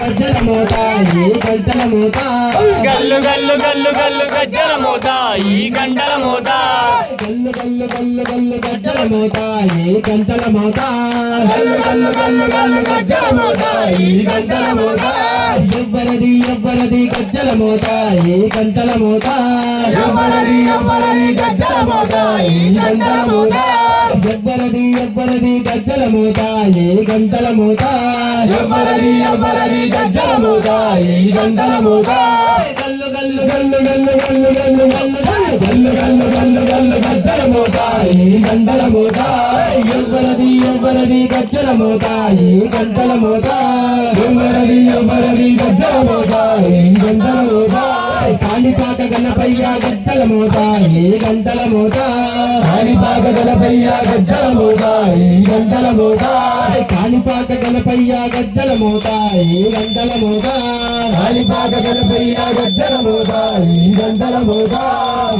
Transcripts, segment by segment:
గజ్జల మోత ఈ గంటల మోత గల్లు గల్లు గల్లు గల్లు గజ్జల మోత ఈ గంటల మోత గల్లు గల్లు గల్లు గల్లు గజ్జల మోత ఈ గంటల మోత గల్లు గల్లు గల్లు గల్లు గజ్జల మోత ఈ గంటల మోత ఎవ్వరది ఎవ్వరది గజ్జల మోత ఈ గంటల మోత ఎవ్వరది ఎవ్వరది గజ్జల మోత ఈ గంటల మోత ఎవ్వరది ఎవ్వరది గజ్జల మోత ఈ గంటల మోత ఎవ్వరది ఎవ్వరది గజ్జల మోత ఈ గంటల మోత గల్లు గల్లు గల్లు గల్లు గల్లు గల్లు గల్లు గల్లు గల్లు గల్లు గజ్జల మోత ఈ గంటల మోత ఎవ్వరది ఎవ్వరది గజ్జల మోత ఈ గంటల మోత ఎవ్వరది ఎవ్వరది గజ్జల మోత ఈ గంటల మోత కాణిపాక గణపయ్య గజ్జల మోత ఈ గంటల మోత కాణిపాక గణపయ్య గజ్జల మోత ఈ గంటల మోత కాణిపాక గణపయ్య గజ్జల మోత ఈ గంటల మోత కాణిపాక గణపయ్య గజ్జల మోత ఈ గంటల మోత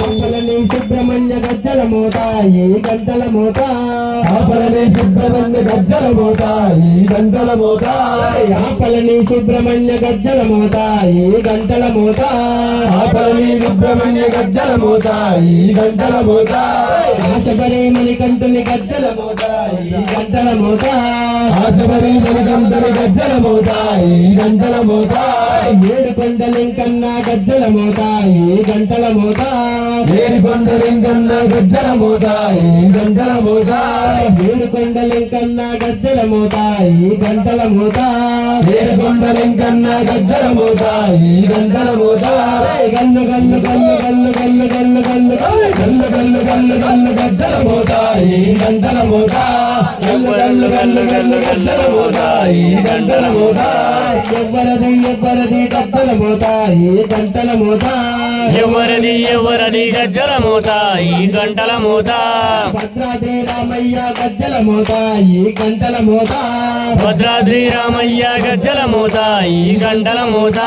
గంటలని సుబ్రహ్మణ్య గజ్జల మోత ఈ గంటల మోత ఆపలని సుబ్రహ్మణ్య గజ్జల మోత ఈ గంటల మోత ఆపలని సుబ్రహ్మణ్య గజ్జల మోత ఈ గంటల మోత ఆపలని సుబ్రహ్మణ్య గజ్జల మోత ఈ గంటల మోత ఆశబరి మణికంఠుని గజ్జల మోత ఈ గంటల మోత ఆశబరి మణికంఠుని గజ్జల మోత ఈ గంటల మోత ఏడుకొండలింకన్న గజ్జల మోత ఈ గంటల మోత ఏడుకొండలింకన్న గజ్జల మోత ఈ గంటల మోత ఏడుకొండలింకన్న గజ్జల మోత ఈ గంటల మోత ఏడుకొండలింకన్న గజ్జల మోత ఈ గంటల మోత గల్లు గల్లు గల్లు గల్లు గల్లు గల్లు గల్లు గల్లు గల్లు గల్లు గల్లు గజ్జల మోత ఈ గంటల మోత గల్లు గల్లు గల్లు గల్లు గజ్జల మోత ఈ గంటల మోత ఎవ్వరది ఎవ్వరది గజ్జల మోత ఈ గంటల మోత ఎవరది ఎవరది గజ్జల మోత ఈ గంటల మోత భద్రాద్రి రామయ్య గజ్జల మోత ఈ గంటల మోత భద్రాద్రి రామయ్య గజ్జల మోత ఈ గంటల మోత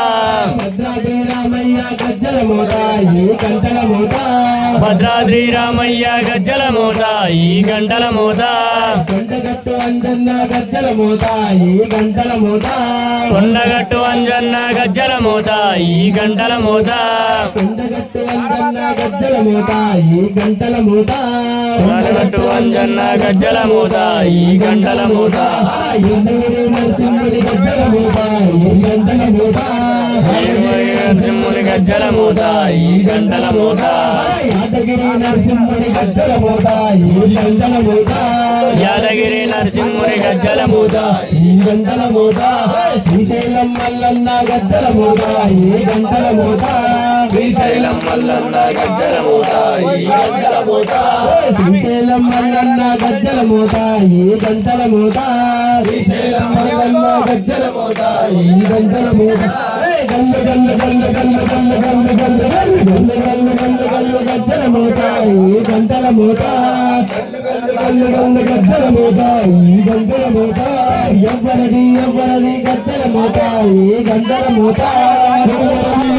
భద్రాద్రి రామయ్య గజ్జల మోత ఈ గంటల మోత భద్రాద్రి రామయ్య గజ్జల మోత ఈ గంటల మోత కొండగట్టు అంజన్న గజ్జల మోత ఈ గంటల మోత కొండగట్టు అంజన్న గజ్జల మోత ఈ గంటల మోత కొండగట్టు అంజన్న గజ్జల మోత ఈ గంటల మోత కొండగట్టు అంజన్న గజ్జల మోత ఈ గంటల మోత యాదగిరి నరసింహుడి గజ్జల మోత ఈ గంటల మోత నరసింహుని గజ్జల మోత ఈ గంటల మోత యాదగిరి నరసింహుడి గజ్జల మోత ఈ గంటల మోత యాదగిరి నరసింహుని గజ్జల మోత ఈ గంటల మోత శ్రీశైలం మల్లన్న గజ్జల మోత ఈ గంటల మోత శ్రీశైలం మల్లన్న గజ్జల మోత ఈ గంటల మోత శ్రీశైలం మల్లన్న గజ్జల మోత ఈ గంటల మోత శ్రీశైలం మల్లన్న గజ్జల మోత ఈ గంటల మోత గల్లు గల్లు గల్లు గల్లు గల్లు గల్లు గల్లు గల్లు గల్లు గల్లు గల్లు గజ్జల మోత ఈ గంటల మోత గల్లు గల్లు గజ్జల మోత ఈ గంటల మోత ఎవ్వరది ఎవ్వరది గజ్జల మోత ఈ గంటల మోత